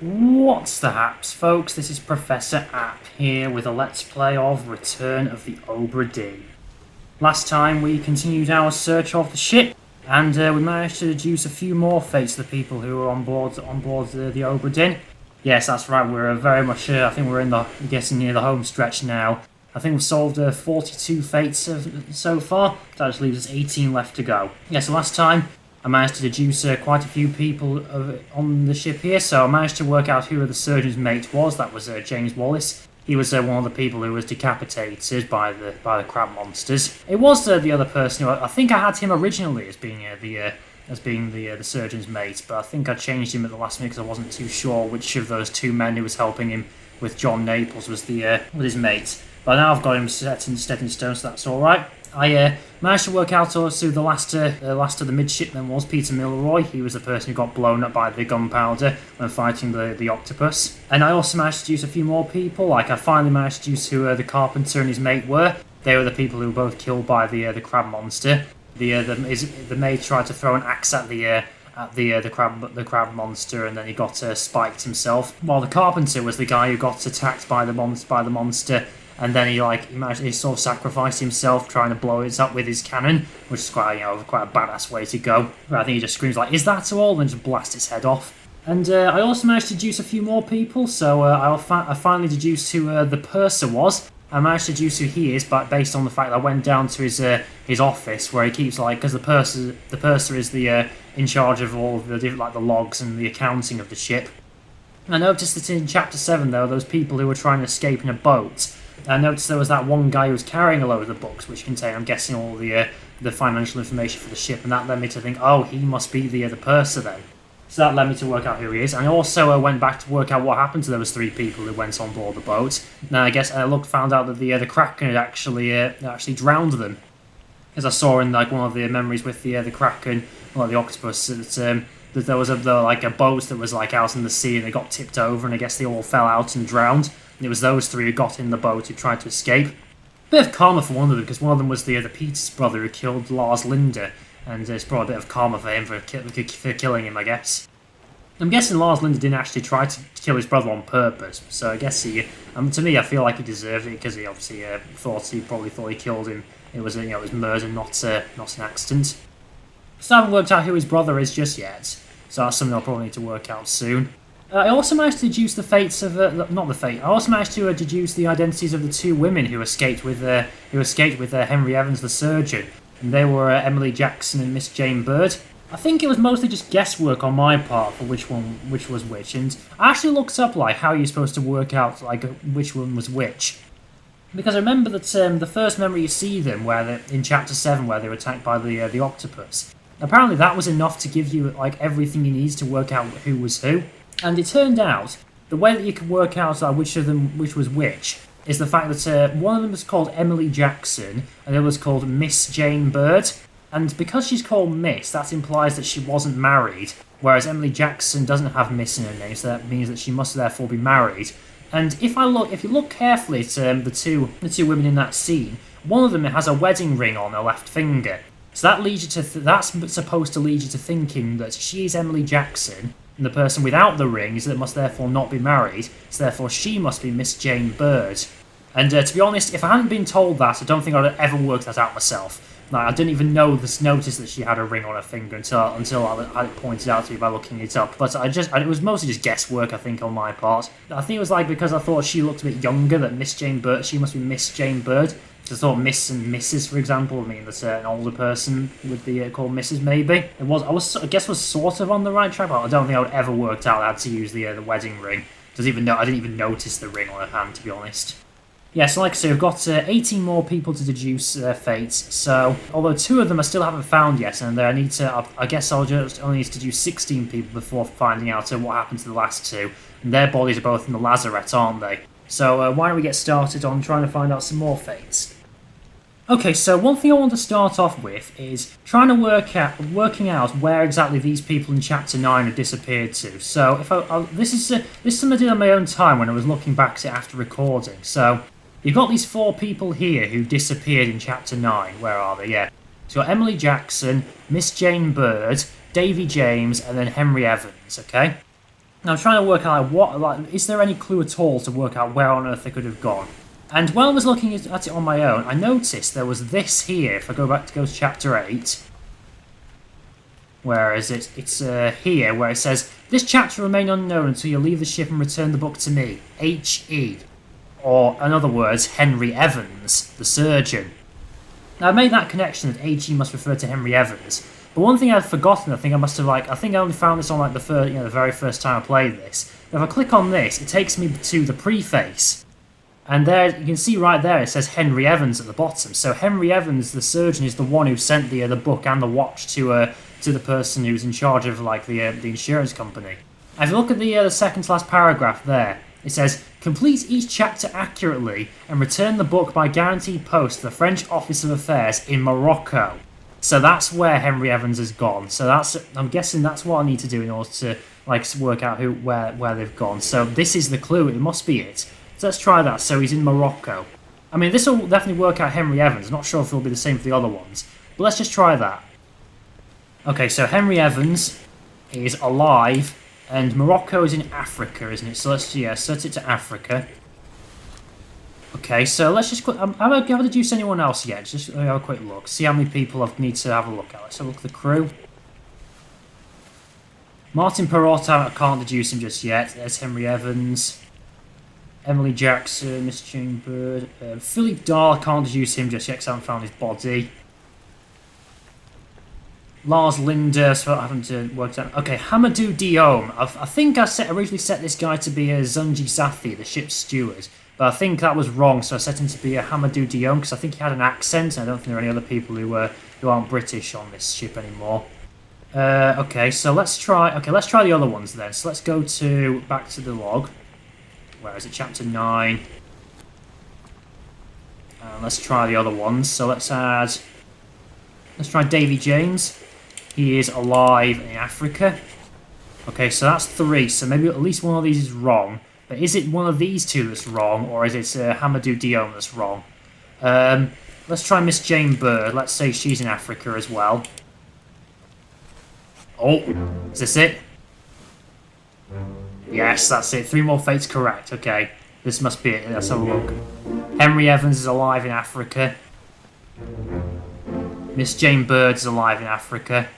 What's the haps, folks? This is Professor App here with a Let's Play of Return of the Obra Dinn. Last time we continued our search of the ship, and we managed to deduce a few more fates of the people who were on board the Obra Dinn. Yes, that's right. We're very much. I think we're getting near the home stretch now. I think we've solved 42 fates so far. That just leaves us 18 left to go. Yeah, so last time I managed to deduce quite a few people on the ship here, so I managed to work out who the surgeon's mate was. That was James Wallace. He was one of the people who was decapitated by the crab monsters. It was the other person who I think I had him originally as being the surgeon's mate, but I think I changed him at the last minute because I wasn't too sure which of those two men who was helping him with John Naples was his mate. But now I've got him set in stone, so that's all right. I managed to work out also who the last of the midshipmen was. Peter Milroy. He was the person who got blown up by the gunpowder when fighting the octopus. And I also managed to deduce a few more people. Like I finally managed to deduce who the carpenter and his mate were. They were the people who were both killed by the crab monster. The mate tried to throw an axe at the crab monster, and then he got spiked himself. While the carpenter was the guy who got attacked by the monster. And then he sort of sacrificed himself trying to blow it up with his cannon, which is quite a badass way to go. I think he just screams like, "Is that all?" and just blasts its head off. And I also managed to deduce a few more people, so I finally deduced who the purser was. I managed to deduce who he is, but based on the fact that I went down to his office where he keeps because the purser is in charge of all of the logs and the accounting of the ship. I noticed that in Chapter 7 there were those people who were trying to escape in a boat. I noticed there was that one guy who was carrying a load of the books, which contain, I'm guessing, all the financial information for the ship, and that led me to think, oh, he must be the purser then. So that led me to work out who he is. And I also went back to work out what happened to those three people who went on board the boat. Now I guess I found out that the Kraken had actually drowned them, as I saw in one of the memories with the Kraken, the octopus. That there was a boat that was out in the sea, and they got tipped over, and I guess they all fell out and drowned. And it was those three who got in the boat who tried to escape. Bit of karma for one of them, because one of them was the Peters brother who killed Lars Linde, and it's brought a bit of karma for him for killing him, I guess. I'm guessing Lars Linde didn't actually try to kill his brother on purpose, so I guess to me, I feel like he deserved it, because he obviously probably thought he killed him. It was it was murder, not an accident. So I haven't worked out who his brother is just yet, so that's something I'll probably need to work out soon. I also managed to deduce the fates of I also managed to deduce the identities of the two women who escaped with Henry Evans, the surgeon, and they were Emily Jackson and Miss Jane Bird. I think it was mostly just guesswork on my part for which was which, and I actually looked up how you're supposed to work out which one was which, because I remember that the first memory you see them in Chapter 7 where they were attacked by the octopus. Apparently that was enough to give you everything you need to work out who was who. And it turned out, the way that you could work out which was which, is the fact that one of them was called Emily Jackson, and the other was called Miss Jane Bird. And because she's called Miss, that implies that she wasn't married, whereas Emily Jackson doesn't have Miss in her name, so that means that she must therefore be married. And if you look carefully at the two women in that scene, one of them has a wedding ring on her left finger. So that leads you that's supposed to lead you to thinking that she's Emily Jackson, and the person without the ring must therefore not be married, so therefore she must be Miss Jane Bird. And to be honest, if I hadn't been told that, I don't think I'd have ever worked that out myself. I didn't even notice that she had a ring on her finger until I had it pointed out to me by looking it up. But it was mostly just guesswork, I think, on my part. I think it was because I thought she looked a bit younger, that Miss Jane Bird, she must be Miss Jane Bird. I thought Miss and Mrs, for example, that an older person would be called Mrs. Maybe. I guess was sort of on the right track, but I don't think I would ever worked out how to use the wedding ring. I didn't even notice the ring on her hand, to be honest. Yeah, so like I say, we've got 18 more people to deduce fates, so although 2 of them I still haven't found yet, and I guess I'll just only need to deduce 16 people before finding out what happened to the last 2, and their bodies are both in the lazarette, aren't they? So why don't we get started on trying to find out some more fates? Okay, so one thing I want to start off with is working out where exactly these people in Chapter 9 have disappeared to. So this is something I did on my own time when I was looking back at it after recording. So you've got these 4 people here who disappeared in Chapter 9. Where are they? Yeah. So you've got Emily Jackson, Miss Jane Bird, Davy James, and then Henry Evans, okay? Now I'm trying to work out is there any clue at all to work out where on earth they could have gone? And while I was looking at it on my own, I noticed there was this here. If I go to chapter 8, where is it? It's here where it says, "This chapter will remain unknown until you leave the ship and return the book to me, H.E." Or, in other words, Henry Evans, the surgeon. Now I made that connection that H.E. must refer to Henry Evans. But one thing I'd forgotten, I think I only found this on the very first time I played this. If I click on this, it takes me to the preface. And there, you can see right there, it says Henry Evans at the bottom. So Henry Evans, the surgeon, is the one who sent the book and the watch to the person who's in charge of the insurance company. And if you look at the second to last paragraph there, it says, "Complete each chapter accurately and return the book by guaranteed post to the French Office of Affairs in Morocco." So that's where Henry Evans has gone. So I'm guessing that's what I need to do in order to work out where they've gone. So this is the clue. It must be it. So let's try that. So he's in Morocco. I mean, this will definitely work out Henry Evans. Not sure if it'll be the same for the other ones. But let's just try that. Okay, so Henry Evans is alive, and Morocco is in Africa, isn't it? So let's set it to Africa. Okay, so let's just... Have I deduced anyone else yet? Just have a quick look. See how many people I need to have a look at. Let's have a look at the crew. Martin Perrotta, I can't deduce him just yet. There's Henry Evans. Emily Jackson, Miss Jane Bird. Philippe Dahl, I can't deduce him just yet because I haven't found his body. Lars Linde, so I haven't worked out. Okay, Hamadou Diome. I think I originally set this guy to be a Zunji Sathi, the ship's steward. But I think that was wrong, so I set him to be a Hamadou Diome because I think he had an accent, and I don't think there are any other people who aren't British on this ship anymore. Okay, so let's try the other ones then. So let's go back to the log. Where is it? Chapter 9. Let's try the other ones. So let's try Davy James. He is alive in Africa. Okay, so that's 3. So maybe at least one of these is wrong. But is it one of these 2 that's wrong, or is it Hamadou Diome that's wrong? Let's try Miss Jane Bird. Let's say she's in Africa as well. Oh, is this it? Yes, that's it. 3 more fates correct. Okay, this must be it. Let's have a look. Henry Evans is alive in Africa. Miss Jane Bird is alive in Africa.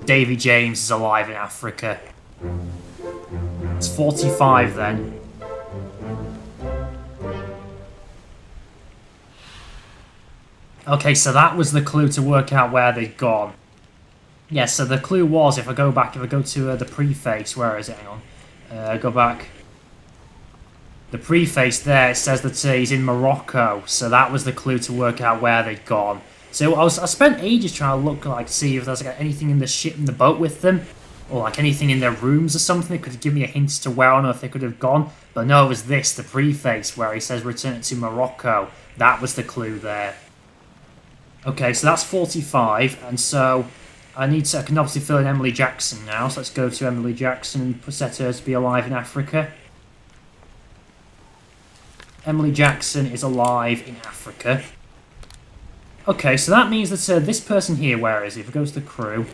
Davy James is alive in Africa. It's 45 then. Okay, so that was the clue to work out where they'd gone. Yeah, so the clue was, if I go to the preface, where is it? Hang on. Go back. The preface there, it says that he's in Morocco, so that was the clue to work out where they'd gone. So I spent ages trying to look, see if there's anything in the ship, in the boat with them, or anything in their rooms or something that could give me a hint as to where on earth they could have gone. But no, it was the preface, where he says return it to Morocco. That was the clue there. Okay, so that's 45, and so I can obviously fill in Emily Jackson now, so let's go to Emily Jackson and set her to be alive in Africa. Emily Jackson is alive in Africa. Okay, so that means that this person here, where is he? If it goes to the crew.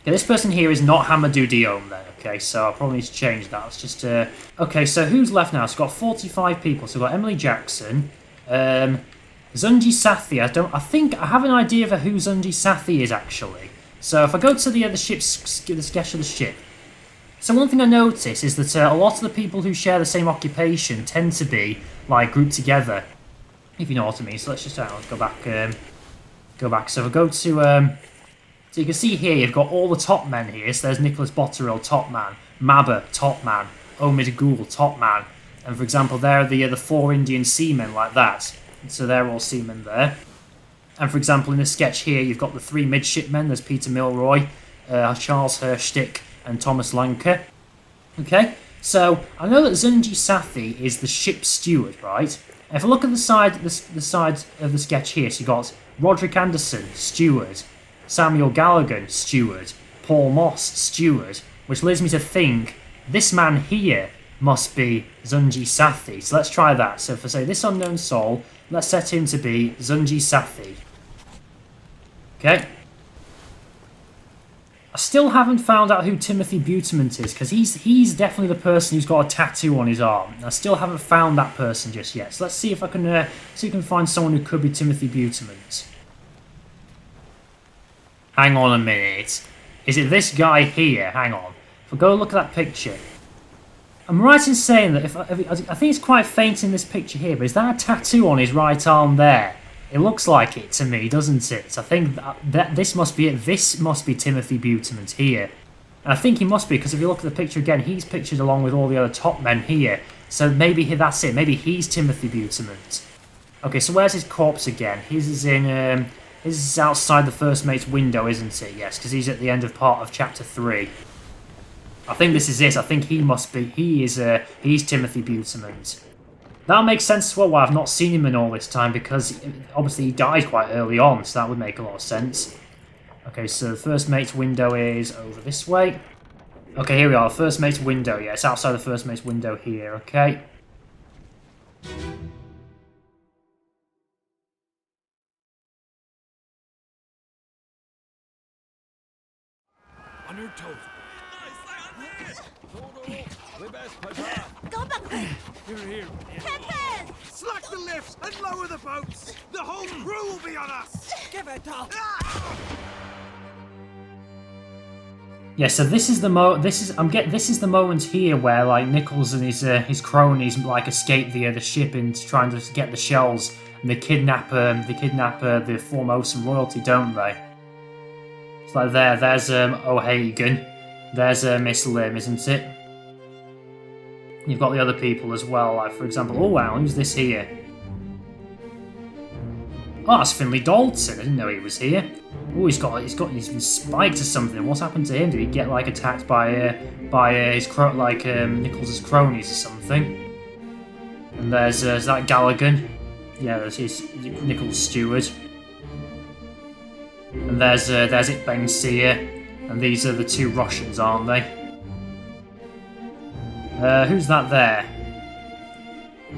Okay, this person here is not Hamadou Diome then. Okay, so I probably need to change that. Let's just... Okay, so who's left now? So we've got 45 people. So we've got Emily Jackson. Zunji Sathi, I think I have an idea of who Zunji Sathi is actually. So if I go to the sketch of the ship. So one thing I notice is that a lot of the people who share the same occupation tend to be grouped together, if you know what I mean. So let's just go back. So if I go to so you can see here you've got all the top men here. So there's Nicholas Botterill, top man, Mabba, top man, Omid Ghoul, top man, and for example there are the 4 Indian seamen like that. So they're all seamen there. And for example, in this sketch here, you've got the 3 midshipmen. There's Peter Milroy, Charles Hershtick, and Thomas Lanker. Okay, so I know that Zunji Sathi is the ship's steward, right? And if I look at the side of the sketch here, so you've got Roderick Anderson, steward, Samuel Gallagher, steward, Paul Moss, steward, which leads me to think this man here must be Zunji Sathi. So let's try that. So if I say this unknown soul, let's set him to be Zunji Sathi. Okay. I still haven't found out who Timothy Butemant is, because he's definitely the person who's got a tattoo on his arm. I still haven't found that person just yet. So let's see if I can find someone who could be Timothy Butemant. Hang on a minute. Is it this guy here? Hang on. If I go look at that picture. I'm right in saying that I think it's quite faint in this picture here, but is that a tattoo on his right arm there? It looks like it to me, doesn't it? I think that this must be it. This must be Timothy Butemant here. And I think he must be, because if you look at the picture again, he's pictured along with all the other top men here. So maybe that's it. Maybe he's Timothy Butemant. Okay, so where's his corpse again? His is outside the first mate's window, isn't it? Yes, because he's at the end of part of chapter 3. I think this is it. I think he must be. He's Timothy Butemant. That makes sense as well why I've not seen him in all this time, because obviously he died quite early on, so that would make a lot of sense. Okay, so the first mate's window is over this way. Okay, here we are, the first mate's window. Yeah, it's outside the first mate's window here, okay. On your toes. Go back! Here. Pepe! Slack the lifts and lower the boats. The whole crew will be on us. Give it up! Yeah, so this is the moment here where like Nichols and his cronies like escape the ship and trying to get the shells, and they kidnap the Formosan royalty, don't they? It's like there's O'Hagan, there's Miss Lim, isn't it? You've got the other people as well, like for example, oh wow, who's this here? Oh, that's Finley Dalton. I didn't know he was here. Oh, he's been spiked or something. What's happened to him? Did he get like attacked by Nichols' cronies or something? And there's that Galligan. Yeah, there's his Nichols' steward. And there's it Bengseer. And these are the two Russians, aren't they? Who's that there?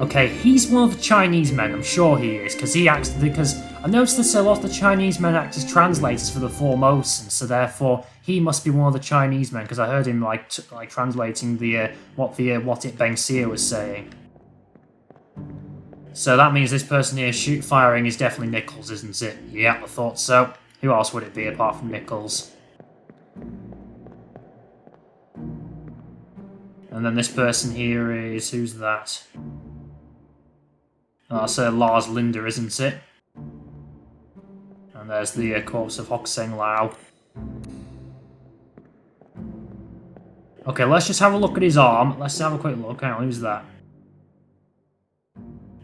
Okay, he's one of the Chinese men, I'm sure he is, because I noticed that a lot of the Chinese men act as translators for the Formosan, so therefore he must be one of the Chinese men, because I heard him like translating what it Bengseer was saying. So that means this person here firing is definitely Nichols, isn't it? Yeah, I thought so. Who else would it be apart from Nichols? And then this person here is... who's that? Oh, that's Lars Linde, isn't it? And there's the corpse of Hokseng Lao. Okay, let's just have a look at his arm. Let's have a quick look. Hang on, who's that?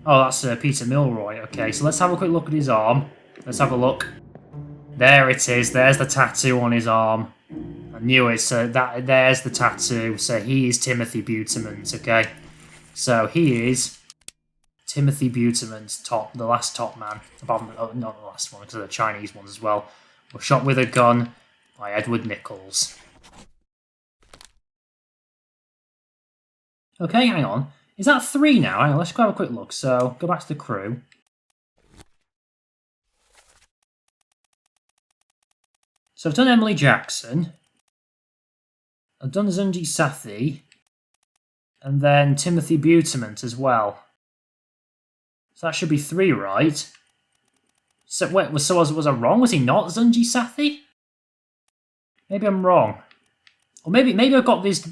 Oh, that's Peter Milroy. Okay, so let's have a quick look at his arm. Let's have a look. There it is. There's the tattoo on his arm. I knew it. So there's the tattoo. So he is Timothy Butemant. Okay, so he is Timothy Butemant's the last top man. Apart from not the last one, because of the Chinese ones as well. Was shot with a gun by Edward Nichols. Okay, hang on. Is that 3 now? Hang on, let's go have a quick look. So go back to the crew. So I've done Emily Jackson. I've done Zunji Sathi. And then Timothy Butemant as well. So that should be 3, right? So wait, was I wrong? Was he not Zunji Sathi? Maybe I'm wrong. Or maybe I've got is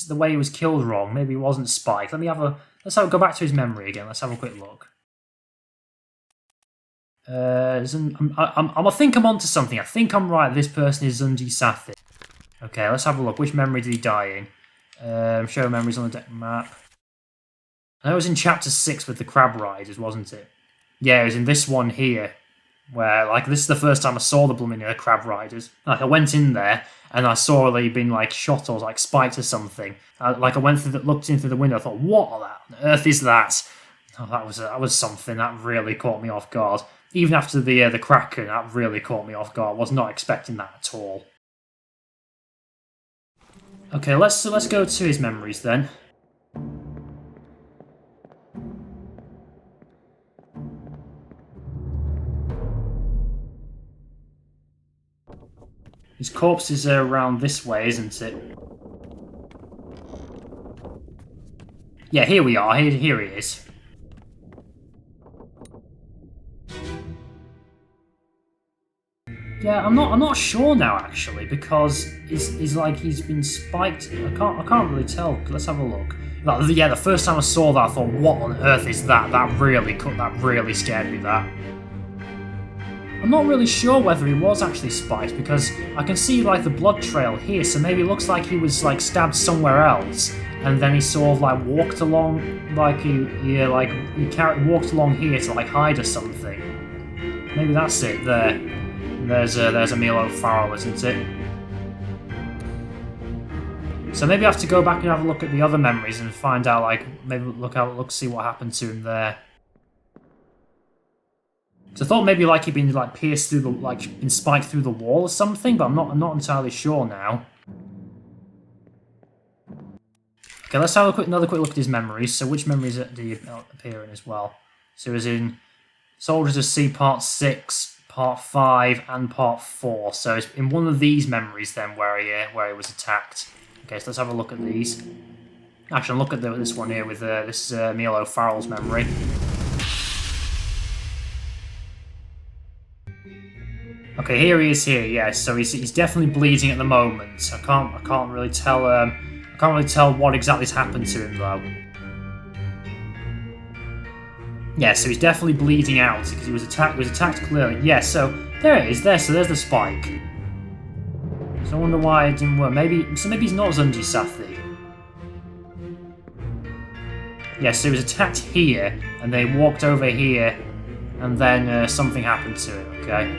the way he was killed wrong. Maybe it wasn't Spike. Let's go back to his memory again. Let's have a quick look. I think I'm onto something. I think I'm right. This person is Zunji Sathi. Okay, let's have a look. Which memory did he die in? Show memories on the deck map. I know it was in chapter 6 with the crab riders, wasn't it? Yeah, it was in this one here. Where, like, this is the first time I saw the blooming crab riders. Like, I went in there and I saw they'd been, like, shot or, like, spiked or something. I looked in through the window, I thought, what on earth is that? Oh, that was something that really caught me off guard. Even after the Kraken, that really caught me off guard. I was not expecting that at all. Okay, let's go to his memories then. His corpse is around this way, isn't it? Yeah, here we are. Here he is. Yeah, I'm not sure now actually, because he's like he's been spiked. I can't really tell. Let's have a look. Like, yeah, the first time I saw that, I thought, what on earth is that? That really scared me. That. I'm not really sure whether he was actually spiked, because I can see like the blood trail here, so maybe it looks like he was like stabbed somewhere else, and then he sort of like walked along, like he walked along here to like hide or something. Maybe that's it there. There's Emil O'Farrell, isn't it? So maybe I have to go back and have a look at the other memories and find out, like, maybe see what happened to him there. So I thought maybe like he'd been like pierced through the, like been spiked through the wall or something, but I'm not entirely sure now. Okay, let's have another quick look at his memories. So which memories did he appear in as well? So he was in Soldiers of Sea Part 6. Part 5 and Part 4. So it's in one of these memories then where he was attacked. Okay, so let's have a look at these. Actually, look at this one here with this is Emil O'Farrell's memory. Okay, here he is here. Yeah, so he's definitely bleeding at the moment. I can't really tell. I can't really tell what exactly's happened to him though. Yeah, so he's definitely bleeding out because he was attacked clearly. Yeah, so there it is. So there's the spike. So I wonder why it didn't work. Maybe he's not Zunji Sathi. Yeah, so he was attacked here, and they walked over here, and then something happened to him. Okay,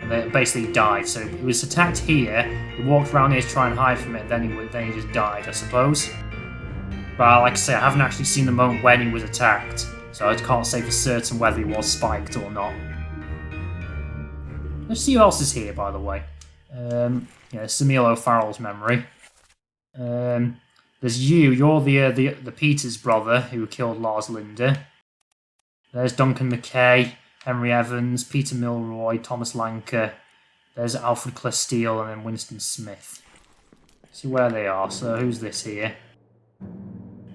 and they basically died. So he was attacked here. He walked around here to try and hide from it. Then he just died, I suppose. But like I say, I haven't actually seen the moment when he was attacked. So I can't say for certain whether he was spiked or not. Let's see who else is here, by the way. Yeah, it's Emil O'Farrell's memory. There's you. You're the Peters brother who killed Lars Linde. There's Duncan McKay, Henry Evans, Peter Milroy, Thomas Lanker. There's Alfred Clesteele and then Winston Smith. See where they are. So who's this here?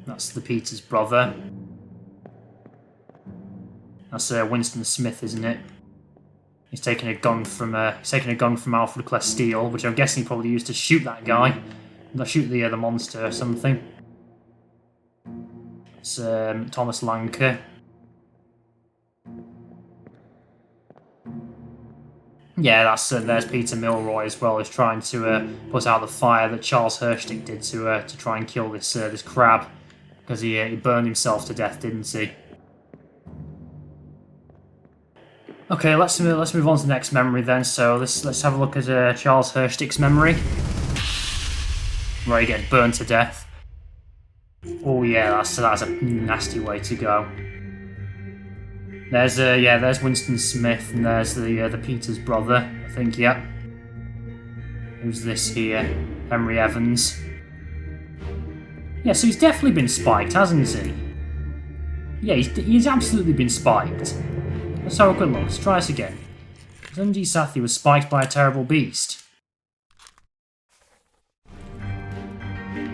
That's the Peters brother. That's Winston Smith, isn't it? He's taking a gun from Alfred Clesteele, which I'm guessing he probably used to shoot that guy, not shoot the monster or something. It's Thomas Lanker. Yeah, there's Peter Milroy as well, as trying to put out the fire that Charles Hershtick did to try and kill this crab, because he burned himself to death, didn't he? Okay, let's move on to the next memory then. So let's have a look at Charles Hershtick's memory, where he gets burned to death. Oh yeah, that's a nasty way to go. There's Winston Smith, and there's the Peters brother, I think. Yeah. Who's this here? Henry Evans. Yeah, so he's definitely been spiked, hasn't he? Yeah, he's absolutely been spiked. Let's have a quick look. Let's try this again. Zunji Sathi was spiked by a terrible beast.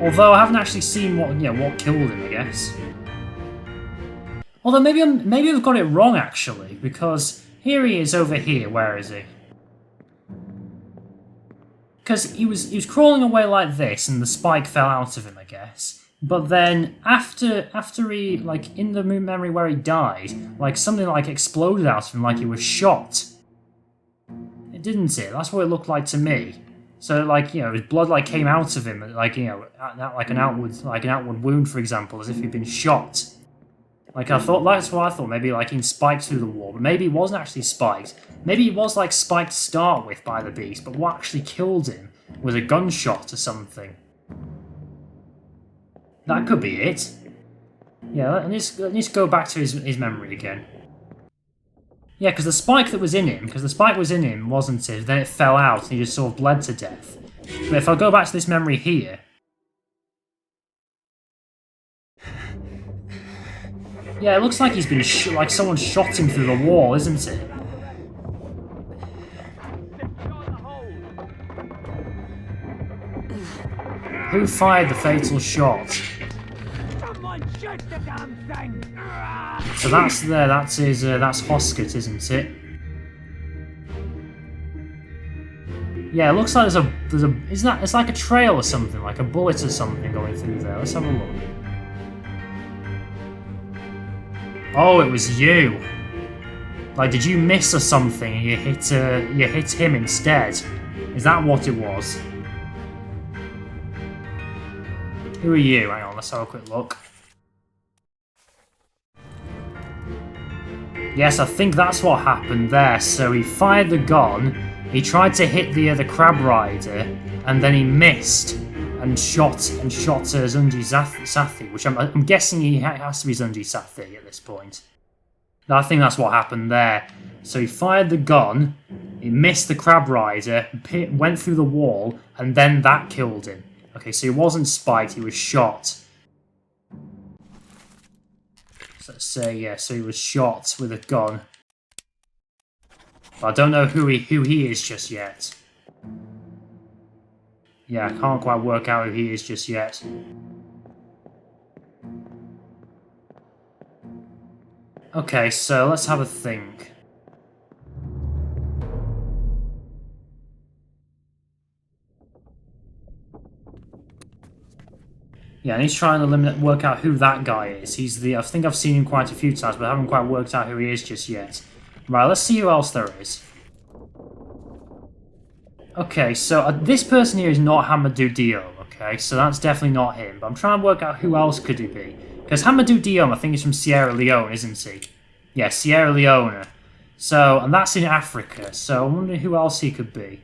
Although I haven't actually seen what killed him, I guess. Although maybe I've got it wrong actually, because here he is over here. Where is he? Because he was crawling away like this, and the spike fell out of him, I guess. But then after he, like in the memory where he died, like something like exploded out of him, like he was shot. It didn't it? That's what it looked like to me. So like his blood like came out of him, like like an outward wound, for example, as if he'd been shot. Like that's what I thought. Maybe like he spiked through the wall, but maybe he wasn't actually spiked. Maybe he was like spiked to start with by the beast, but what actually killed him was a gunshot or something. That could be it. Yeah, let's go back to his memory again. Yeah, because the spike was in him, wasn't it? Then it fell out and he just sort of bled to death. But if I go back to this memory here... Yeah, it looks like he's been like someone shot him through the wall, isn't it? Who fired the fatal shot? Someone shoot the damn thing! So that's there. That's Hosket, isn't it? Yeah, it looks like there's a. Isn't that? It's like a trail or something, like a bullet or something going through there. Let's have a look. Oh, it was you. Like, did you miss or something? And you hit him instead. Is that what it was? Who are you? Hang on, let's have a quick look. Yes, I think that's what happened there. So he fired the gun, he tried to hit the crab rider, and then he missed and shot Zunji Sathi, which I'm guessing he has to be Zunji Sathi at this point. I think that's what happened there. So he fired the gun, he missed the crab rider, went through the wall, and then that killed him. Okay, so he wasn't spiked, he was shot. So let's say, yeah, so he was shot with a gun. But I don't know who he is just yet. Yeah, I can't quite work out who he is just yet. Okay, so let's have a think. Yeah, and he's trying to work out who that guy is. He's I think I've seen him quite a few times, but I haven't quite worked out who he is just yet. Right, let's see who else there is. Okay, so this person here is not Hamadou Diom, okay? So that's definitely not him, but I'm trying to work out who else could he be. Because Hamadou Diom, I think, is from Sierra Leone, isn't he? Yeah, Sierra Leone. So, and that's in Africa, so I'm wondering who else he could be.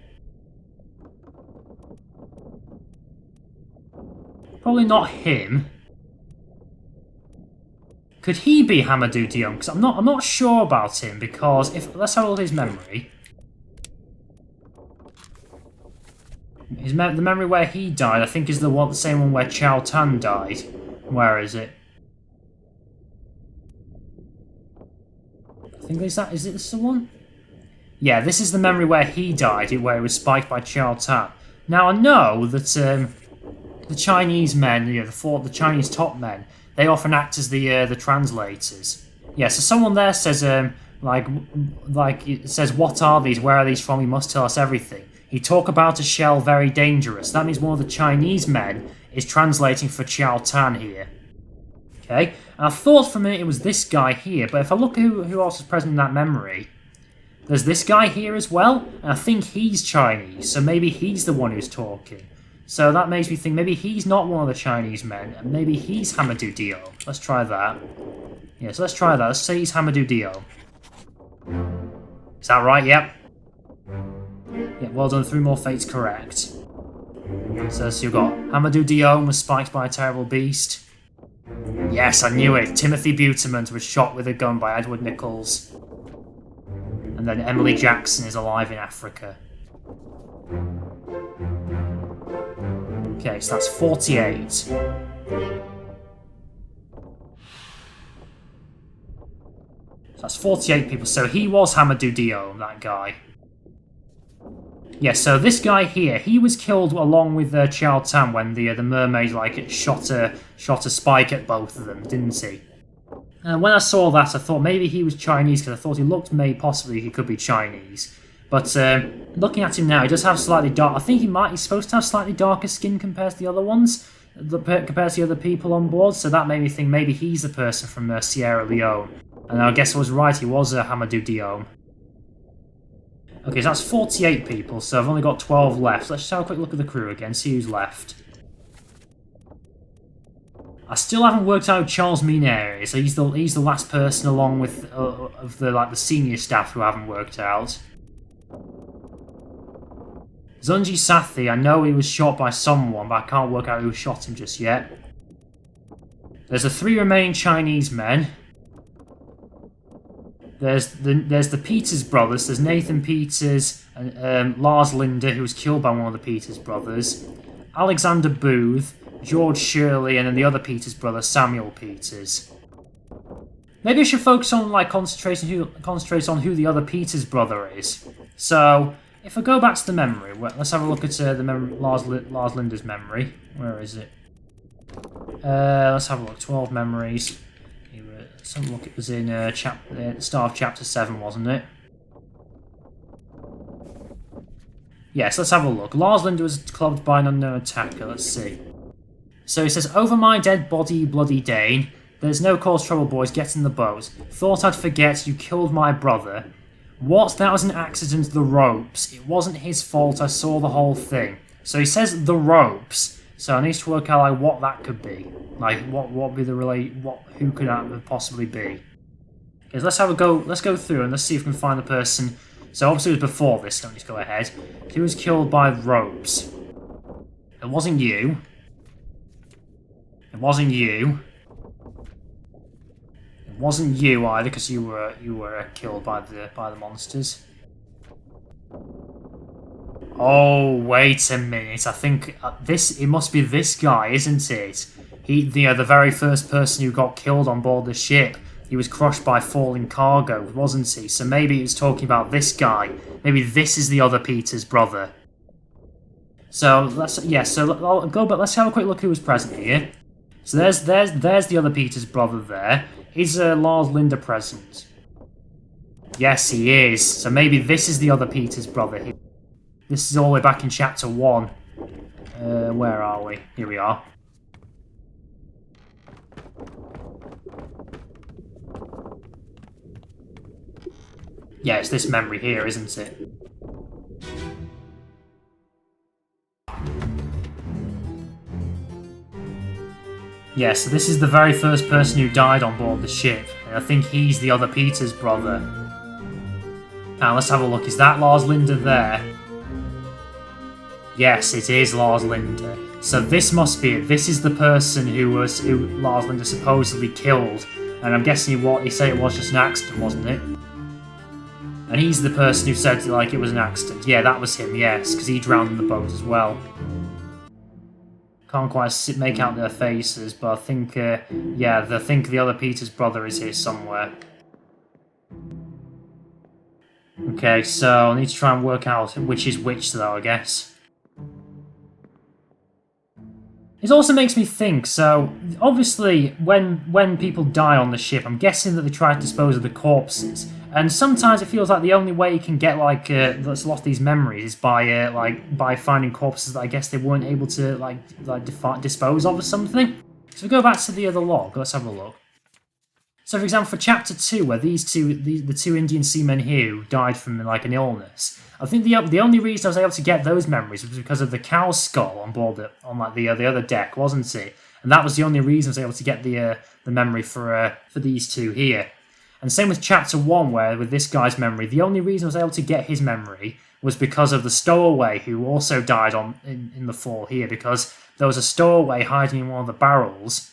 Probably not him. Could he be Hamadou Diom? Because I'm not sure about him, because let's have a look at his memory. The memory where he died, I think, is the same one where Chow Tan died. Where is it? I think is it this the one? Yeah, this is the memory where he died, where he was spiked by Chow Tan. Now I know that the Chinese men, the Chinese top men, they often act as the translators. Yeah, so someone there says like it says, what are these? Where are these from? You must tell us everything. He talk about a shell very dangerous. That means one of the Chinese men is translating for Chow Tan here. Okay, and I thought for a minute it was this guy here, but if I look at who else is present in that memory, there's this guy here as well, and I think he's Chinese, so maybe he's the one who's talking. So that makes me think maybe he's not one of the Chinese men, and maybe he's Hamadou Diom. Let's try that. Yeah, so let's try that. Let's say he's Hamadou Diom. Is that right? Yep. Yeah, well done. 3 more fates correct. So you've got Hamadou Diom was spiked by a terrible beast. Yes, I knew it. Timothy Buterman was shot with a gun by Edward Nichols. And then Emily Jackson is alive in Africa. Okay, so that's 48. So that's 48 people. So he was Hamadou Diom, that guy. Yeah, so this guy here, he was killed along with Chow Tan when the mermaid shot a spike at both of them, didn't he? When I saw that, I thought maybe he was Chinese because I thought he looked possibly he could be Chinese. But looking at him now, he does have slightly dark. I think he's supposed to have slightly darker skin compared to the other ones, compared to the other people on board. So that made me think maybe he's the person from Sierra Leone. And I guess I was right. He was Hamadou Diom. Okay, so that's 48 people. So I've only got 12 left. Let's just have a quick look at the crew again. See who's left. I still haven't worked out who Charles Miner is. So he's the last person along with of the senior staff who I haven't worked out. Zunji Sathi, I know he was shot by someone, but I can't work out who shot him just yet. There's the 3 remaining Chinese men. There's the Peters brothers. There's Nathan Peters and Lars Linde, who was killed by one of the Peters brothers. Alexander Booth, George Shirley, and then the other Peters brother, Samuel Peters. Maybe I should focus on concentrate on who the other Peters brother is. So if I go back to the memory, let's have a look at Lars Linde's memory. Where is it? Let's have a look. 12 memories. Let's have a look. It was in the start of chapter 7, wasn't it? Yes, let's have a look. Lars Linde was clubbed by an unknown attacker. Let's see. So he says, "Over my dead body, bloody Dane. There's no cause trouble, boys. Get in the boat. Thought I'd forget. You killed my brother. What? That was an accident. The ropes. It wasn't his fault. I saw the whole thing." So he says the ropes. So I need to work out like what that could be. Like what would be the who could that possibly be? Okay, let's have a go. Let's go through and let's see if we can find the person. So obviously it was before this. Don't need to go ahead. He was killed by ropes. It wasn't you. It wasn't you. It wasn't you either, because you were killed by the monsters. Oh, wait a minute. I think it must be this guy, isn't it? The very first person who got killed on board the ship. He was crushed by falling cargo, wasn't he? So maybe he was talking about this guy. Maybe this is the other Peter's brother. So let's I'll go. But let's have a quick look who was present here. So there's the other Peter's brother there. Is Lars Linde present? Yes, he is. So maybe this is the other Peter's brother here. This is all the way back in chapter 1. Where are we? Here we are. Yeah, it's this memory here, isn't it? Yeah, so this is the very first person who died on board the ship, and I think he's the other Peter's brother. Now let's have a look. Is that Lars Linde there? Yes, it is Lars Linde. So this must be it. This is the person who Lars Linde supposedly killed, and I'm guessing he said it was just an accident, wasn't it? And he's the person who said like it was an accident. Yeah, that was him. Yes, because he drowned in the boat as well. Can't quite make out their faces, but I think, I think the other Peter's brother is here somewhere. Okay, so I need to try and work out which is which, though, I guess. It also makes me think, so, obviously, when people die on the ship, I'm guessing that they try to dispose of the corpses. And sometimes it feels like the only way you can get, that's lost these memories is by finding corpses that I guess they weren't able to, dispose of or something. So we go back to the other log, let's have a look. So, for example, for chapter 2, where the two Indian seamen here who died from, an illness, I think the only reason I was able to get those memories was because of the cow skull on board the other deck, wasn't it? And that was the only reason I was able to get the memory for these two here. And same with chapter 1, where with this guy's memory, the only reason I was able to get his memory was because of the stowaway who also died in the fall here, because there was a stowaway hiding in one of the barrels,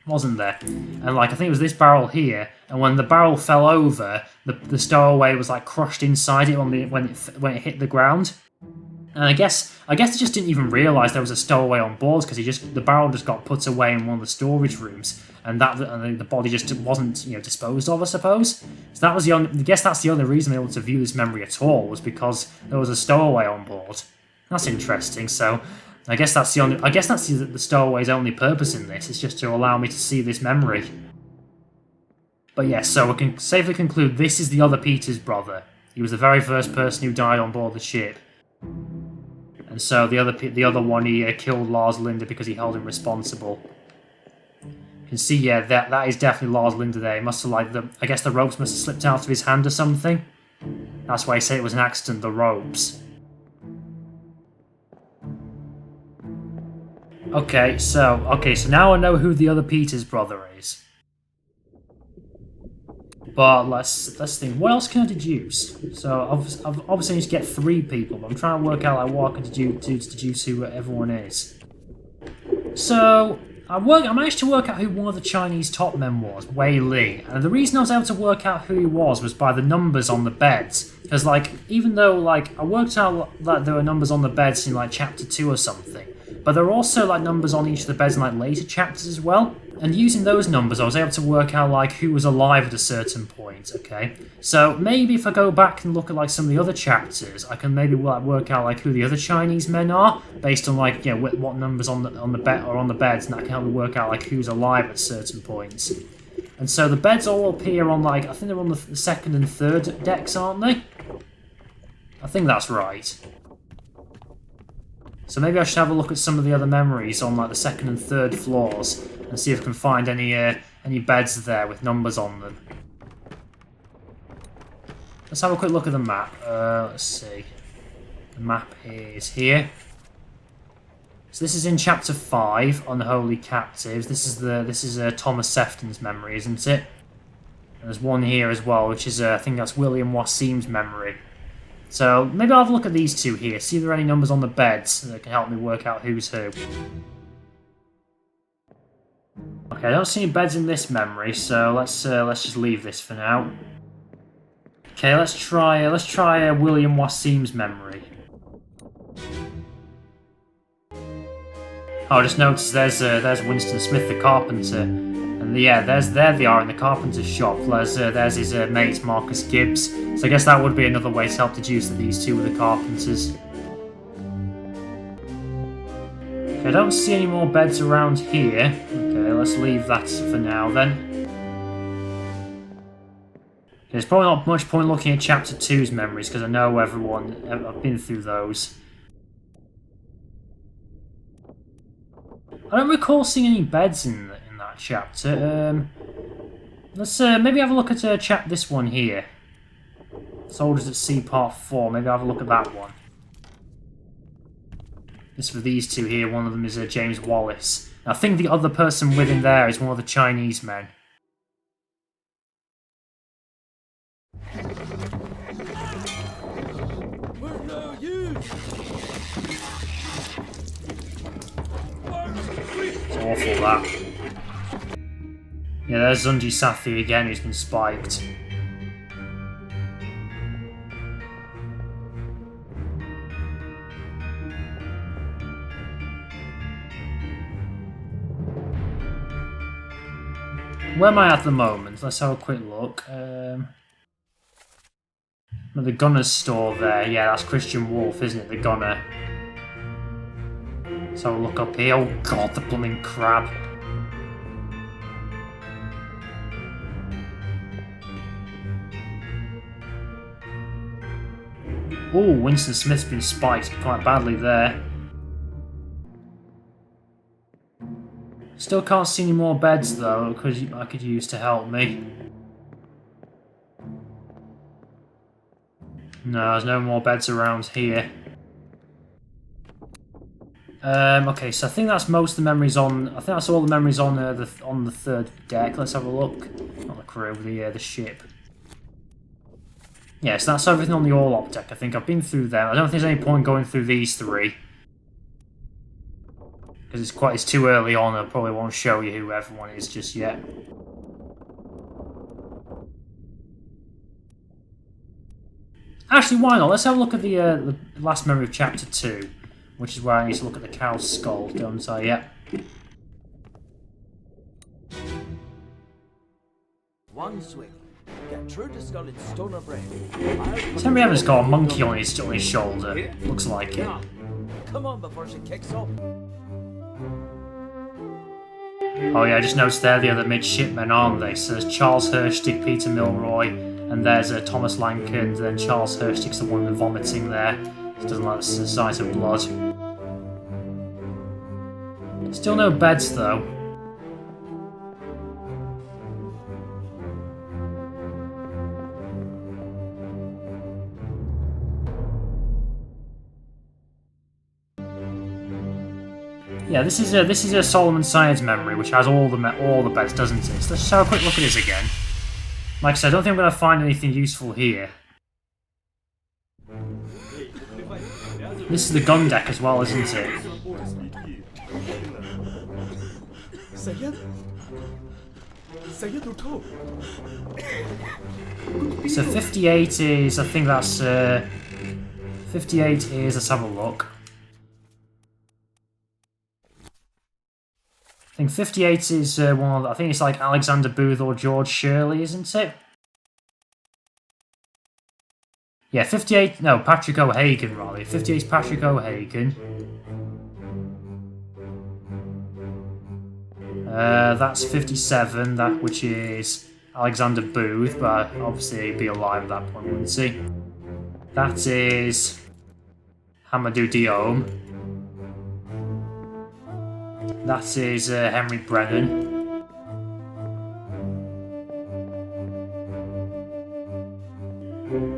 wasn't there? And I think it was this barrel here, and when the barrel fell over, the stowaway was crushed inside it when it hit the ground. And I guess they just didn't even realise there was a stowaway on board, because the barrel just got put away in one of the storage rooms, and the body just wasn't disposed of, I suppose. So that was I guess that's the only reason they were able to view this memory at all, was because there was a stowaway on board. That's interesting. So I guess that's the stowaway's only purpose in this. It's just to allow me to see this memory. But yes, so we can safely conclude this is the other Peter's brother. He was the very first person who died on board the ship. And so the other one, he killed Lars Linde because he held him responsible. You can see, yeah, that is definitely Lars Linde there. He must have I guess the ropes must have slipped out of his hand or something. That's why he said it was an accident, the ropes. Okay, so now I know who the other Peter's brother is. But let's think. What else can I deduce? So I've obviously need to get 3 people, but I'm trying to work out what I can deduce who everyone is. So I managed to work out who one of the Chinese top men was, Wei Li, and the reason I was able to work out who he was by the numbers on the beds. Because even though I worked out that there were numbers on the beds in chapter 2 or something, but there are also numbers on each of the beds in later chapters as well. And using those numbers, I was able to work out like who was alive at a certain point. Okay, so maybe if I go back and look at like some of the other chapters, I can maybe like work out like who the other Chinese men are based on like what numbers on the bed or on the beds, and that can help me work out like who's alive at certain points. And so the beds all appear on like I think they're on the second and third decks, aren't they? I think that's right. So maybe I should have a look at some of the other memories on like the second and third floors and see if I can find any beds there with numbers on them. Let's have a quick look at the map. Let's see. The map is here. So this is in chapter 5, Unholy Captives. This is Thomas Sefton's memory, isn't it? And there's one here as well, which is I think that's William Wasim's memory. So maybe I'll have a look at these two here, see if there are any numbers on the beds that can help me work out who's who. Okay, I don't see any beds in this memory, so let's just leave this for now. Okay, let's try William Wasim's memory. Oh, I just noticed there's Winston Smith the carpenter, and yeah, there they are in the carpenter's shop. There's his mate Marcus Gibbs. So I guess that would be another way to help deduce that these two were the carpenters. Okay, I don't see any more beds around here. Okay, let's leave that for now then. There's probably not much point looking at chapter 2's memories because I know I've been through those. I don't recall seeing any beds in that chapter. Let's maybe have a look at this one here. Soldiers at Sea Part 4. Maybe I'll have a look at that one. This for these two here. One of them is James Wallace. I think the other person within there is one of the Chinese men. It's awful, that. Yeah, there's Zunji Sathi again, who's been spiked. Where am I at the moment? Let's have a quick look. The gunner's store there. Yeah, that's Christian Wolf, isn't it? The gunner. Let's have a look up here. Oh god, the blooming crab. Oh, Winston Smith's been spiked quite badly there. Still can't see any more beds though, because I could use to help me. No, there's no more beds around here. Okay, so I think that's most of the memories on. I think that's all the memories on the third deck. Let's have a look. Not the crew, the ship. Yeah, so that's everything on the Orlop deck. I think I've been through them. I don't think there's any point going through these three. Because it's too early on, I probably won't show you who everyone is just yet. Actually, why not? Let's have a look at the last memory of chapter 2, which is where I need to look at the cow's skull, don't I? Yep. One swing. Get true to skull in stone or brain. Henry Evans got a monkey on his shoulder. Looks like it. Come on before she kicks off. Oh yeah, I just noticed they're the other midshipmen, aren't they? So there's Charles Hershtig, Peter Milroy, and there's Thomas Lankin, and then Charles Hershtig's the one vomiting there. He doesn't like the sight of blood. Still no beds though. Yeah, this is a Solomon Syed's memory, which has all the beds, doesn't it? So let's just have a quick look at this again. Like I said, I don't think I'm going to find anything useful here. This is the gun deck as well, isn't it? So 58 is, I think that's 58 is. Let's have a look. think 58 is one of the, I think it's like Alexander Booth or George Shirley, isn't it? Yeah, 58, no, Patrick O'Hagan, rather. 58 is Patrick O'Hagan. That's 57, that which is Alexander Booth, but obviously he'd be alive at that point, wouldn't he? That is Hamadou Diome. That is Henry Brennan.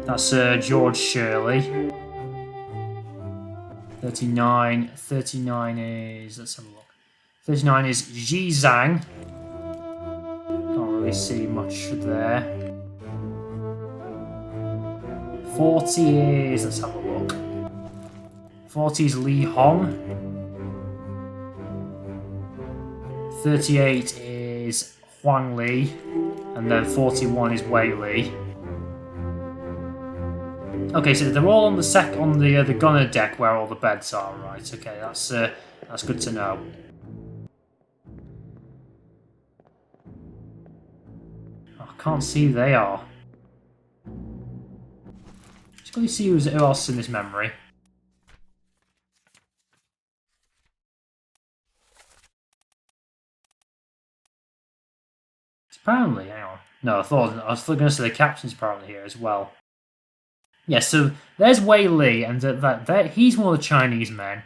That's George Shirley. 39. 39 is... let's have a look. 39 is Ji Zhang. Can't really see much there. 40 is... let's have a look. 40 is Li Hong. 38 is Huang Li. And then 41 is Wei Li. Okay, so they're all on the the gunner deck where all the beds are, right? Okay, that's good to know. Oh, I can't see who they are. Just got to see who else in this memory. Apparently, hang on. No, I was going to say the captain's apparently here as well. Yeah, so there's Wei Li, and he's one of the Chinese men.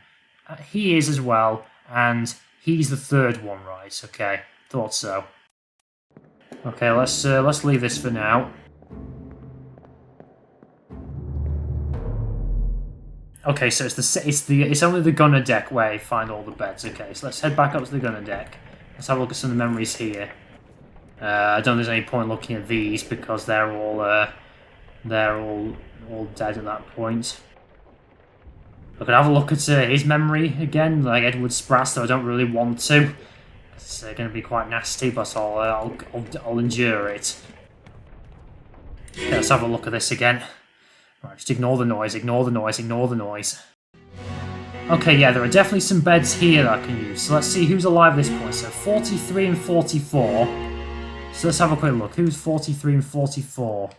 He is as well, and he's the third one, right? Okay, thought so. Okay, let's leave this for now. Okay, so it's only the gunner deck where you find all the beds. Okay, so let's head back up to the gunner deck. Let's have a look at some of the memories here. I don't think there's any point looking at these because they're all dead at that point. I could have a look at his memory again, like Edward Spratt's, though I don't really want to. It's going to be quite nasty, but I'll endure it. Okay, let's have a look at this again. Right, just ignore the noise, ignore the noise, ignore the noise. Okay, yeah, there are definitely some beds here that I can use. So let's see who's alive at this point. So 43 and 44. So let's have a quick look. Who's 43 and 44?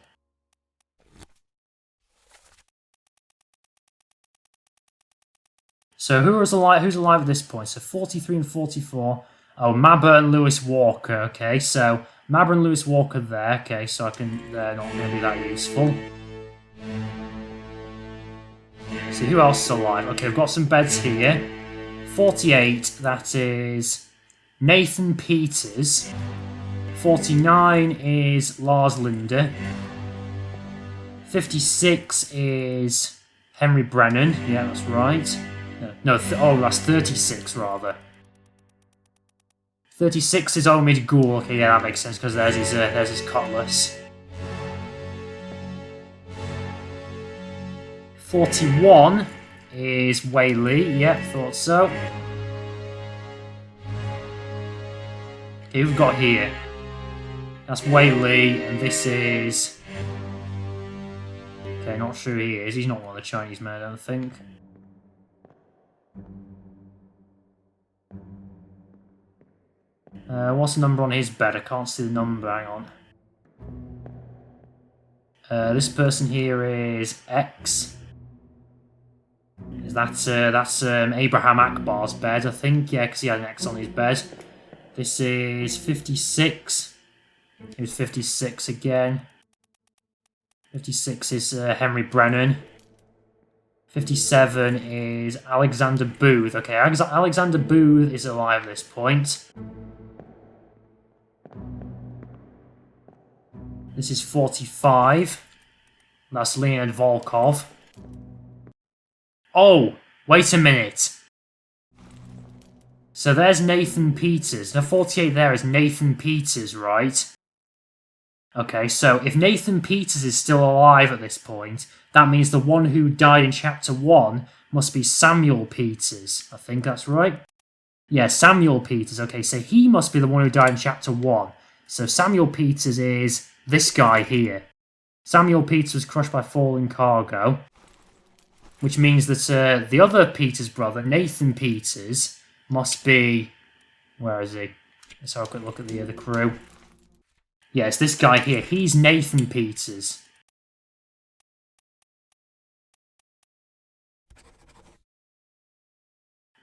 So who's alive at this point? So 43 and 44. Oh, Mabber and Lewis Walker. Okay, so Mabber and Lewis Walker there. Okay, so they're not going to be that useful. See who else is alive. Okay, we've got some beds here. 48, that is Nathan Peters. 49 is Lars Linde. 56 is Henry Brennan. Yeah, that's right. Oh, that's 36 rather. 36 is Omid Ghoul. Okay, yeah, that makes sense because there's his cutlass. 41 is Wei Li. Yep, thought so. Okay, who've got here? That's Wei Li, and this is... okay, not sure who he is. He's not one of the Chinese men, I don't think. What's the number on his bed? I can't see the number, hang on. This person here is X. That's Abraham Akbar's bed, I think. Yeah, because he had an X on his bed. This is 56. Here's 56 again. 56 is Henry Brennan. 57 is Alexander Booth. Okay, Alexander Booth is alive at this point. This is 45. That's Leonid Volkov. Oh, wait a minute. So there's Nathan Peters. Now 48 there is Nathan Peters, right? Okay, so if Nathan Peters is still alive at this point, that means the one who died in Chapter 1 must be Samuel Peters. I think that's right. Yeah, Samuel Peters. Okay, so he must be the one who died in Chapter 1. So Samuel Peters is this guy here. Samuel Peters was crushed by falling cargo, which means that the other Peters brother, Nathan Peters, must be Where is he? Let's have a quick look at the crew. Yeah, it's this guy here. He's Nathan Peters.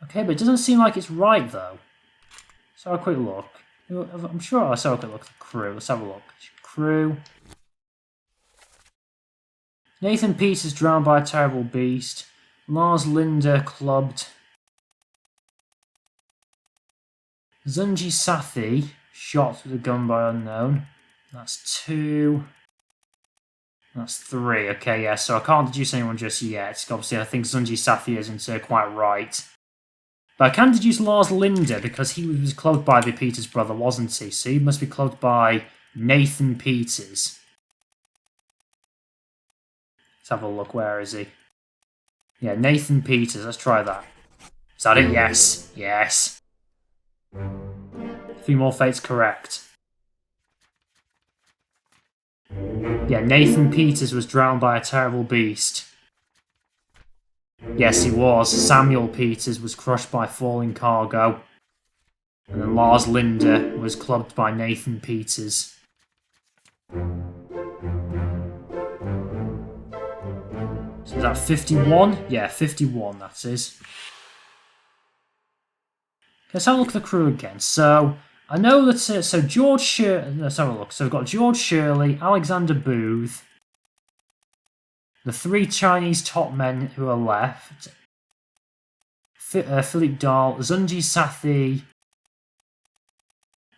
Okay, but it doesn't seem like it's right, though. Let's have a quick look. I'm sure I'll have a quick look at the crew. Let's have a look. Crew. Nathan Peters drowned by a terrible beast. Lars Linde clubbed. Zunji Sathi shot with a gun by unknown. That's 2. That's 3. Okay, yeah, so I can't deduce anyone just yet. Obviously, I think Zunji Sathi isn't quite right. But I can deduce Lars Linde because he was clubbed by the Peters brother, wasn't he? So he must be clubbed by Nathan Peters. Let's have a look. Where is he? Yeah, Nathan Peters. Let's try that. Is that it? Yes. Yes. 3 more fates correct. Yeah, Nathan Peters was drowned by a terrible beast. Yes, he was. Samuel Peters was crushed by falling cargo. And then Lars Linde was clubbed by Nathan Peters. So is that 51? Yeah, 51 that is. Let's have a look at the crew again. So, I know that... so George Shirley... Let's have a look. So we've got George Shirley, Alexander Booth, the 3 Chinese top men who are left, Philippe Dahl, Zunji Sathi,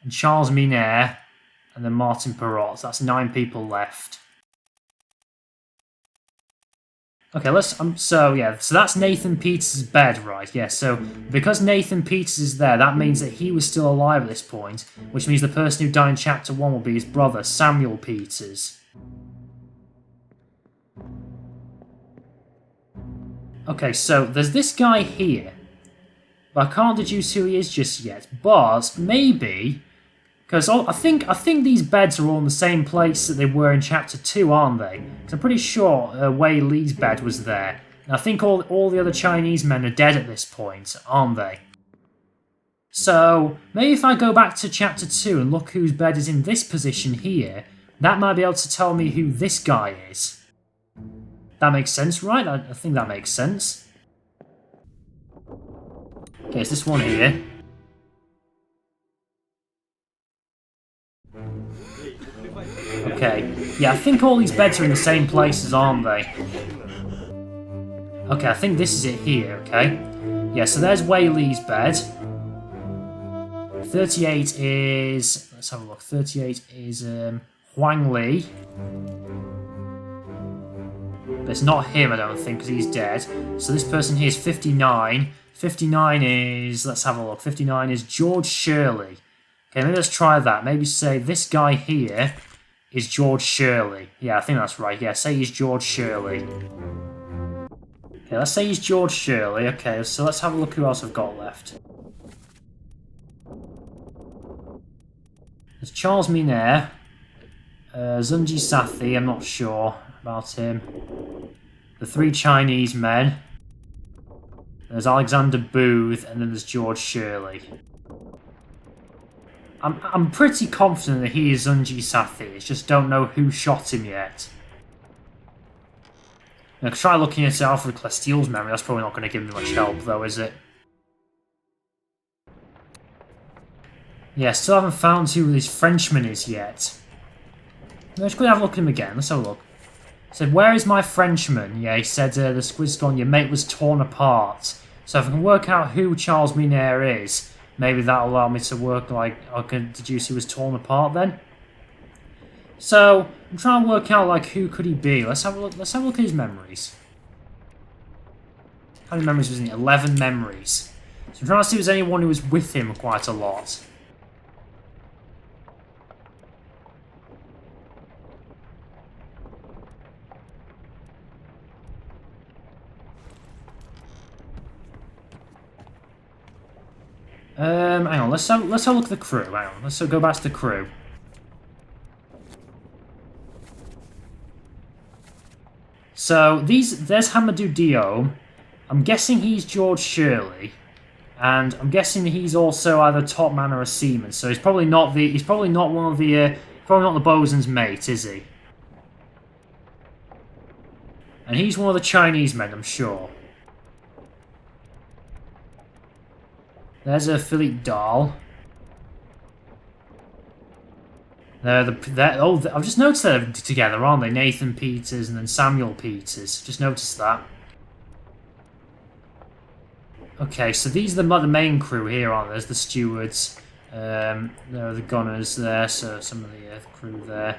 and Charles Miner, and then Martin Perrott. That's 9 people left. Okay, let's... so that's Nathan Peters' bed, right? Yeah, so because Nathan Peters is there, that means that he was still alive at this point, which means the person who died in Chapter 1 will be his brother, Samuel Peters. Okay, so there's this guy here, but I can't deduce who he is just yet, but maybe... Because I think these beds are all in the same place that they were in Chapter 2, aren't they? Because I'm pretty sure Wei Li's bed was there. And I think all the other Chinese men are dead at this point, aren't they? So, maybe if I go back to Chapter 2 and look whose bed is in this position here, that might be able to tell me who this guy is. That makes sense, right? I think that makes sense. Okay, it's this one here. Okay, yeah, I think all these beds are in the same places, aren't they? Okay, I think this is it here, okay? Yeah, so there's Wei Li's bed. 38 is... Let's have a look. 38 is Huang Li. But it's not him, I don't think, because he's dead. So this person here is 59. 59 is... Let's have a look. 59 is George Shirley. Okay, maybe let's try that. Maybe say this guy here is George Shirley. Yeah, I think that's right. Yeah, say he's George Shirley. Okay, let's say he's George Shirley. Okay, so let's have a look who else I've got left. There's Charles Miner. Zunji Sathi, I'm not sure about him. The 3 Chinese men. There's Alexander Booth, and then there's George Shirley. I'm pretty confident that he is Zunji Sathi. I just don't know who shot him yet. I could try looking at Alfred Clesteel's memory. That's probably not going to give me much help, though, is it? Yeah, still haven't found who this Frenchman is yet. Let's go have a look at him again. Let's have a look. He said, "Where is my Frenchman?" Yeah, he said, "The squid's gone. Your mate was torn apart." So if I can work out who Charles Miner is, maybe that'll allow me to work, like, I can deduce he was torn apart then. So, I'm trying to work out, like, who could he be? Let's have a look at his memories. How many memories was he? 11 memories. So I'm trying to see if there's anyone who was with him quite a lot. Hang on, let's have a look at the crew. Hang on, let's go back to the crew. So there's Hamadou Diop. I'm guessing he's George Shirley. And I'm guessing he's also either a top man or a seaman. So he's probably not the. He's probably not one of the. Probably not the bosun's mate, is he? And he's one of the Chinese men, I'm sure. There's a Philippe Dahl. I've just noticed they're together, aren't they? Nathan Peters and then Samuel Peters. Just noticed that. Okay, so these are the main crew here, aren't there? There's the stewards. There are the gunners there, so some of the crew there.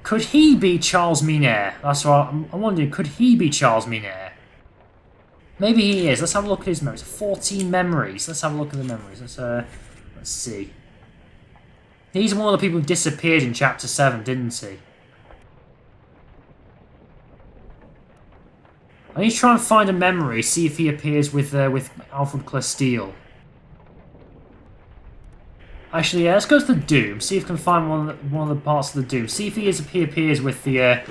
Could he be Charles Minair? That's what I'm wondering. Could he be Charles Minair? Maybe he is. Let's have a look at his memories. 14 memories. Let's have a look at the memories. Let's see. He's one of the people who disappeared in Chapter 7, didn't he? I need to try and find a memory, see if he appears with Alfred Clesteel. Actually, yeah, let's go to the Doom. See if we can find one of the parts of the Doom. See if he appears with the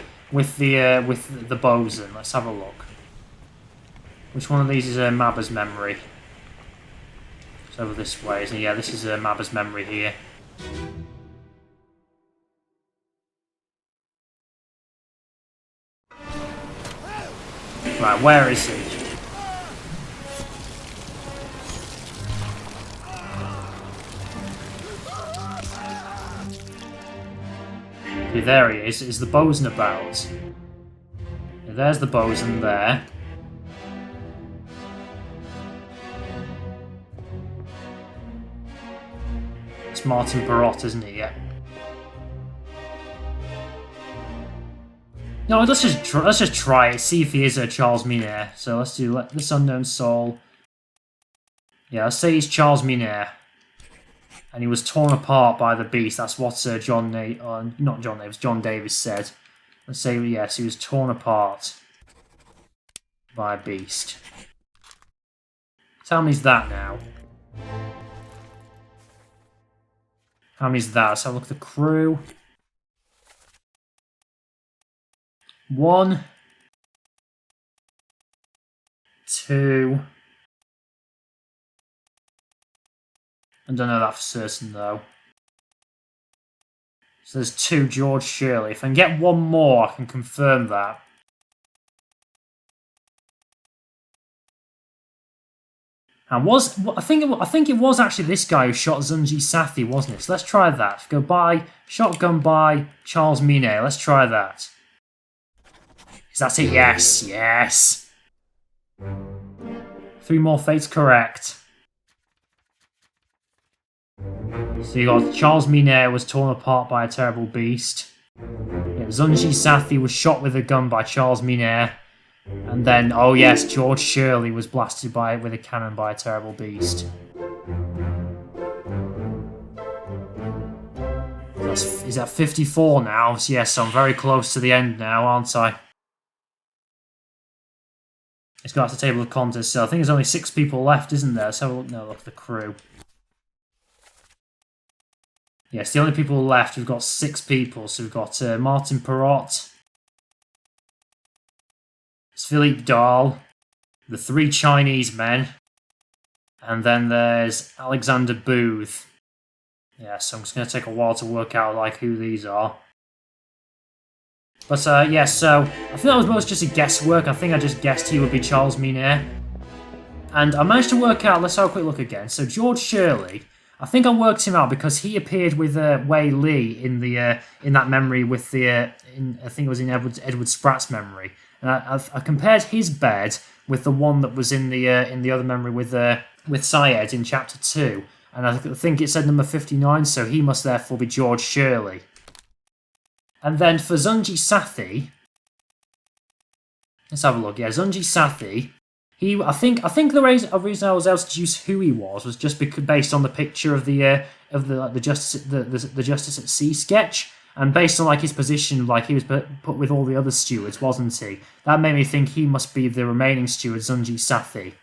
bosun. Let's have a look. Which one of these is Mabba's memory? It's over this way, isn't it? Yeah, this is Mabba's memory here. Right, where is he? Okay, there he is. Is the bosun about? Yeah, there's the bosun there. It's Martin Perrott, isn't he? Yeah. No, let's just try it. See if he is a Charles Minair. So let's do this unknown soul. Yeah, let's say he's Charles Minair, and he was torn apart by the beast. That's what John Davis said. Let's say yes, he was torn apart by a beast. How many's that now? How many's that? Let's have a look at the crew. 1, 2. I don't know that for certain though. So there's 2 George Shirley. If I can get 1 more, I can confirm that. And I think it was actually this guy who shot Zunji Sathi, wasn't it? So let's try that. Go by shotgun by Charles Minair. Let's try that. Is that it? Yes, yes. 3 more fates correct. So you got Charles Minair was torn apart by a terrible beast. Yeah, Zunji Sathi was shot with a gun by Charles Minair. And then, oh yes, George Shirley was blasted with a cannon by a terrible beast. Is that 54 now? So yes, I'm very close to the end now, aren't I? Let's go out to the table of contents. So I think there's only 6 people left, isn't there? Let's have a look now. Look at the crew. Yes, the only people left. We've got 6 people. So we've got Martin Perrott, Philippe Dahl, the 3 Chinese men, and then there's Alexander Booth. Yeah, so I'm just going to take a while to work out like who these are. But yeah, so I think that was most just a guesswork. I think I just guessed he would be Charles Minair. And I managed to work out, let's have a quick look again. So George Shirley, I think I worked him out because he appeared with Wei Li in that memory with I think it was in Edward Spratt's memory. And I compared his bed with the one that was in the other memory with Syed in Chapter 2. And I think it said number 59, so he must therefore be George Shirley. And then for Zunji Sathi, let's have a look. Yeah, Zunji Sathi. I think the reason I was able to deduce who he was just based on the picture of the Justice at Sea sketch, and based on like his position, like he was put with all the other stewards, wasn't he? That made me think he must be the remaining steward, Zunji Sathi.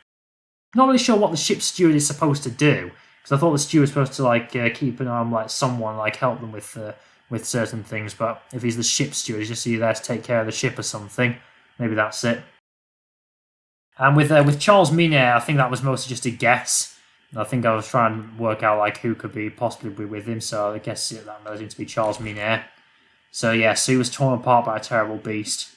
Not really sure what the ship's steward is supposed to do, because I thought the steward was supposed to like keep an eye on like someone, like help them with with certain things, but if he's the ship steward, he's just either there to take care of the ship or something. Maybe that's it. And with Charles Miner, I think that was mostly just a guess. I think I was trying to work out like who could be possibly be with him, so I guess that knows him to be Charles Miner. So yeah, so he was torn apart by a terrible beast.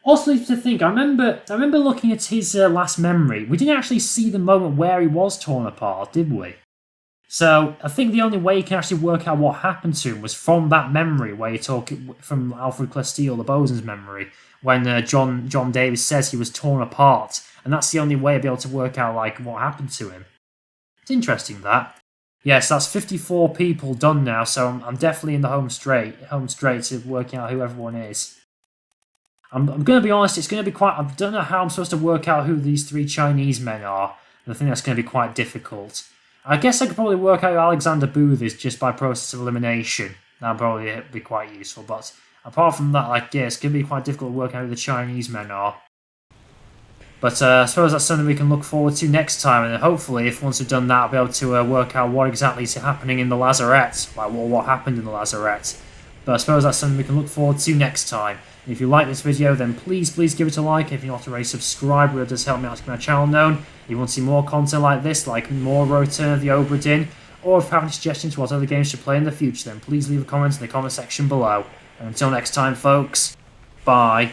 Also, to think, I remember looking at his last memory. We didn't actually see the moment where he was torn apart, did we? So I think the only way you can actually work out what happened to him was from that memory, where you talk from Alfred Clesteele, the bosun's memory, when John Davis says he was torn apart, and that's the only way to be able to work out like what happened to him. It's interesting that. Yes, that's 54 people done now, so I'm definitely in the home straight to working out who everyone is. I'm going to be honest, it's going to be quite... I don't know how I'm supposed to work out who these 3 Chinese men are, and I think that's going to be quite difficult. I guess I could probably work out who Alexander Booth is just by process of elimination. That would probably be quite useful, but apart from that, like, yeah, it's going to be quite difficult to work out who the Chinese men are. But I suppose that's something we can look forward to next time, and hopefully, if once we've done that, I'll be able to work out what exactly is happening in the lazarette, like what happened in the lazarette. But I suppose that's something we can look forward to next time. And if you like this video, then please give it a like. If you're not already subscribed, it does help me out to get my channel known. If you want to see more content like this, like more Return of the Obra Dinn, or if you have any suggestions for what other games to play in the future, then please leave a comment in the comment section below. And until next time, folks, bye.